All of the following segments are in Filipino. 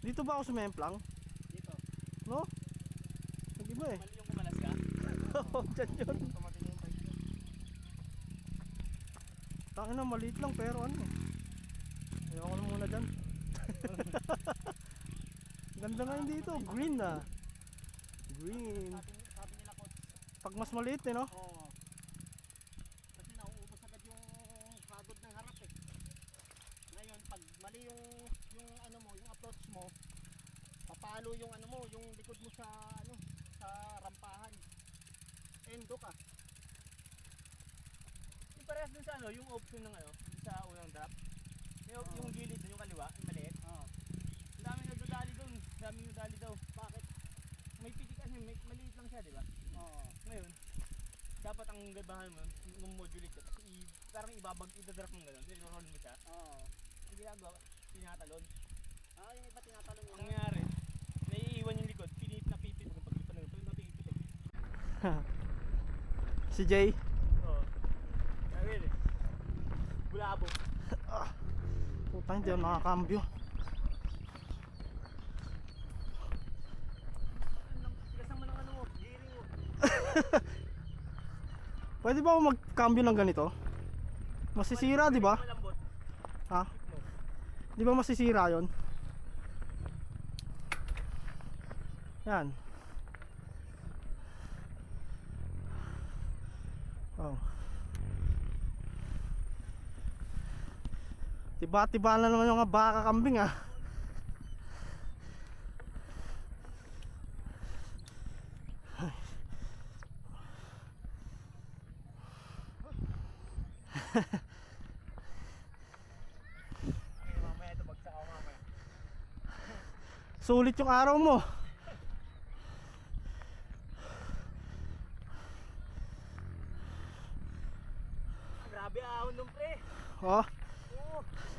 Dito ba ako sumemplang? Dito. No? Nag-iba eh. Mali yung kumalas ka? Oo, dyan yun. Tumating yung bike ko. Tangin na, maliit lang pero ano eh. Ayoko na muna dyan. Ganda ngayon dito, green na. Green. Sabi nila coach. Pag mas maliit eh, no? Oo. Kasi nauubos agad yung hagod ng harap eh. Ngayon pag mali yung ano mo, yung approach mo, papalo yung ano mo, yung likod mo sa ano, sa rampahan. Endo ka. Yung parehas dun sa ano, yung option ng ano, sa unang drop. Yung gilid dun, yung kaliwa, yung maliit. Oo. Ang daming nagdadali dun, daming nagdadali daw. Bakit? May pitik kasi, maliit lang siya, di ba? Oo. Ngayon, dapat ang gabahan mo, modulate ka. Tapos parang idadrop mo gano'n, i-roll mo siya. Oo. Ang ginagawa, tinatalon. Ah, yung iba tinatalon Ang nila. nangyari, naiiwan yung likod, pinip na pipit. Pag pag-ipan ng ito, napipitik. Si Jay. Oo. Kaya yun eh. Bulabo. Puta, hindi ako nakakambyo. Tigas naman ang ano mo, gearing mo. Pwede ba ako magkambyo ng ganito? Masisira, di ba? Malambot. Ha? Di ba masisira yon? Yan. Oh. Tiba-tiba na naman yung mga baka kambing ah. Ay, mamaya ito, bagsak ako mamaya. Sulit yung araw mo. Grabe ahon nung pre. Oh. Oo, ubus.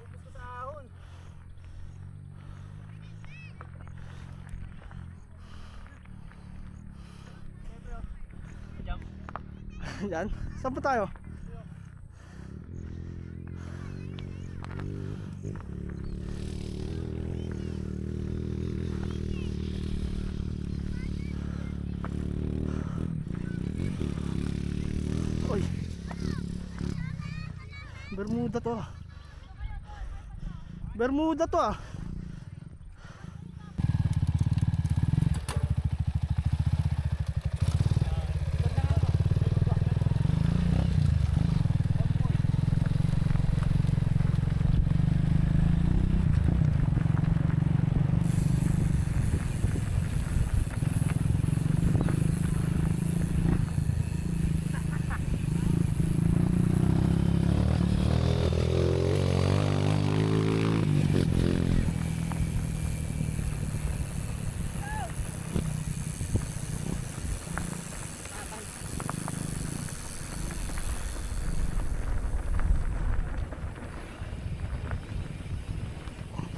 Ubus ko sa ahon. Siyempre oh. Jump. Yan. Saan pa tayo? Oy. Bermuda to ah. Bermuda to ah.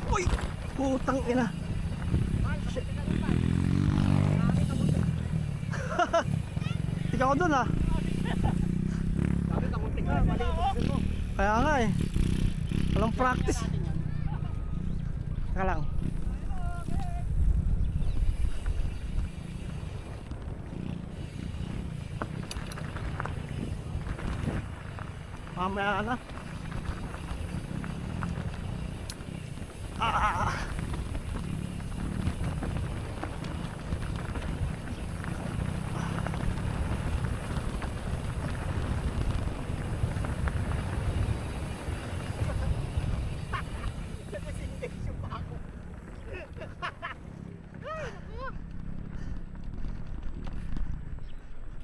Uy! Putang ina. Tika ko dun ah. Sabi kamuntik na, mali yung position mo. Kaya nga eh. Walang practice. Natin yan. Teka lang. Mamaya na. Ah!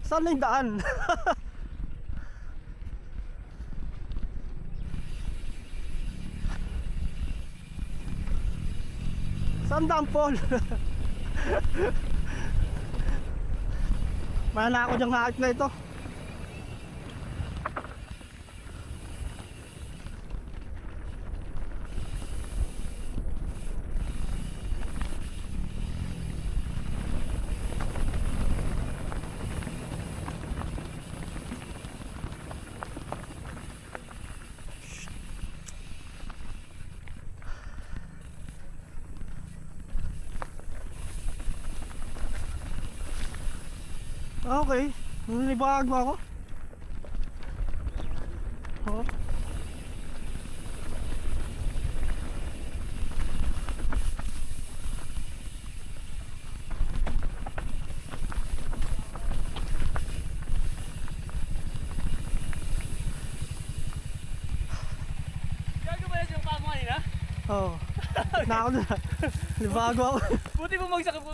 Saan na yung daan? Saan daan, Paul? Mahal ako dyang haak na ito. Okay. Nanibago ako. Oh. Gago ba yung paa mo kanina? Oh. Na ako na. Nanibago ako. Buti bumagsak